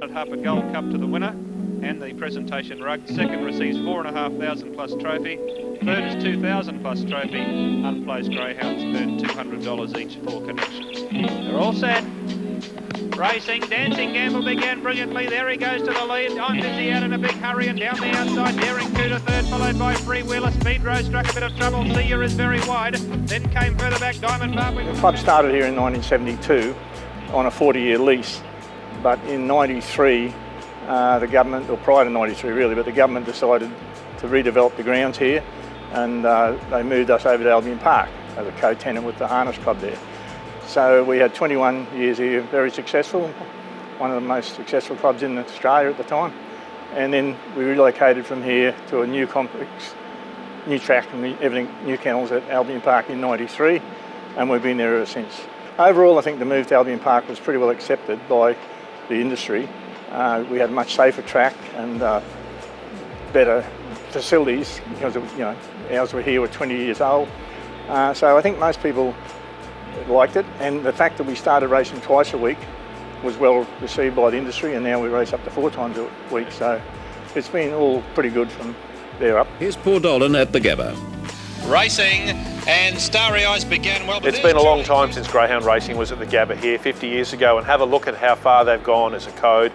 awarded half a gold cup to the winner and the presentation rug. Second receives 4,500 plus trophy. Third is 2,000 plus trophy. Unplaced greyhounds earn $200 each for connection. They're all set. Racing, Dancing Gamble began brilliantly. There he goes to the lead. I'm Busy out in a big hurry and down the outside. Daring Coup to third, followed by Freewheeler. Speed Rose struck a bit of trouble. Seer is very wide. Then came further back Diamond Park. The club started here in 1972 on a 40-year lease, but in 93 the government, or prior to 93 really, but the government decided to redevelop the grounds here, and they moved us over to Albion Park as a co-tenant with the harness club there. So we had 21 years here, very successful, one of the most successful clubs in Australia at the time. And then we relocated from here to a new complex, new track and everything, new kennels at Albion Park in 93, and we've been there ever since. Overall, I think the move to Albion Park was pretty well accepted by the industry. We had a much safer track and better facilities because ours were here were 20 years old. So I think most people liked it, and the fact that we started racing twice a week was well received by the industry, and now we race up to 4 times a week, so it's been all pretty good from there up. Here's Paul Dolan at the Gabba. Racing and Starry Eyes began well. It's been a long time since greyhound racing was at the Gabba here, 50 years ago, and have a look at how far they've gone as a code.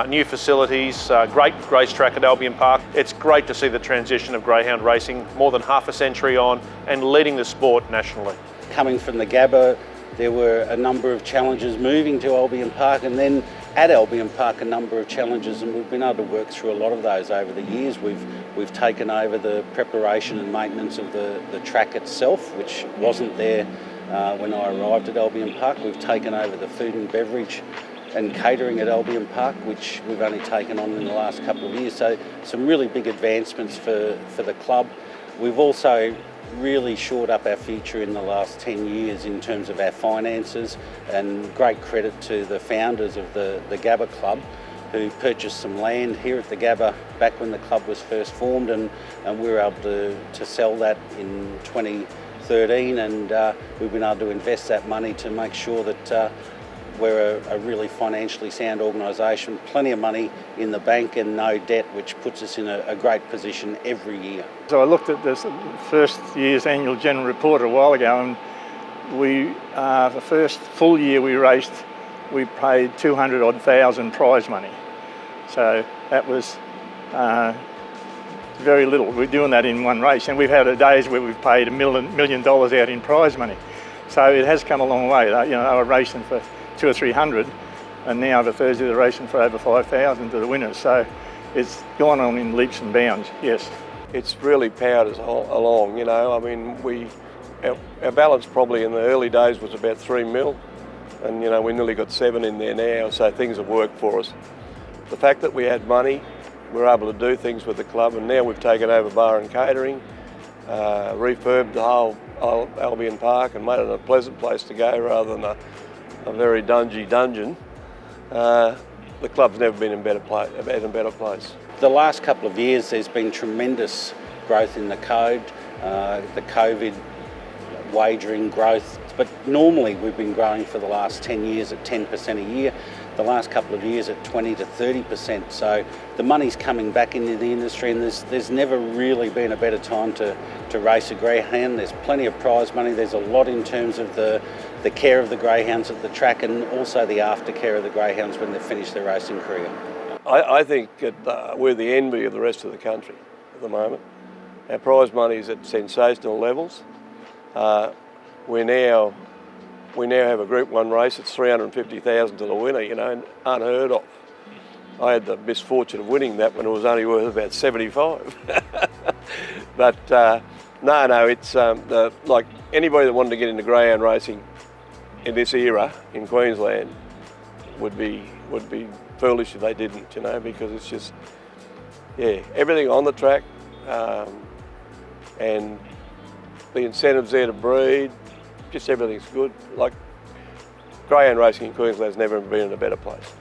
New facilities, great racetrack at Albion Park. It's great to see the transition of greyhound racing more than half a century on and leading the sport nationally. Coming from the Gabba, there were a number of challenges moving to Albion Park, and then at Albion Park a number of challenges, and we've been able to work through a lot of those over the years. We've taken over the preparation and maintenance of the track itself, which wasn't there when I arrived at Albion Park. We've taken over the food and beverage and catering at Albion Park, which we've only taken on in the last couple of years. So some really big advancements for the club. We've also really shored up our future in the last 10 years in terms of our finances, and great credit to the founders of the Gabba Club, who purchased some land here at the Gabba back when the club was first formed, and we were able to sell that in 2013, and we've been able to invest that money to make sure that we're a really financially sound organisation, plenty of money in the bank and no debt, which puts us in a great position every year. So I looked at this first year's annual general report a while ago, and we, the first full year we raced, we paid 200,000 prize money. So that was very little. We're doing that in one race, and we've had days where we've paid $1 million out in prize money. So it has come a long way. They were racing for 200 or 300, and now the Thursday they're racing for over 5,000 to the winners. So it's gone on in leaps and bounds, yes. It's really powered us along, I mean, our balance probably in the early days was about 3 mil, and we nearly got 7 in there now, so things have worked for us. The fact that we had money, we were able to do things with the club, and now we've taken over bar and catering, refurbed the whole Albion Park and made it a pleasant place to go rather than a very dungy dungeon. The club's never been in a better place. The last couple of years there's been tremendous growth in the code, the COVID wagering growth, but normally we've been growing for the last 10 years at 10% a year, the last couple of years at 20 to 30%. So the money's coming back into the industry, and there's never really been a better time to race a greyhound. There's plenty of prize money. There's a lot in terms of the care of the greyhounds at the track, and also the aftercare of the greyhounds when they've finished their racing career. I think we're the envy of the rest of the country at the moment. Our prize money is at sensational levels. We now have a Group 1 race. It's $350,000 to the winner, unheard of. I had the misfortune of winning that when it was only worth about 75. But no, it's like anybody that wanted to get into greyhound racing in this era in Queensland would be foolish if they didn't, because it's just, everything on the track, and the incentives there to breed, just everything's good. Like, greyhound racing in Queensland's never been in a better place.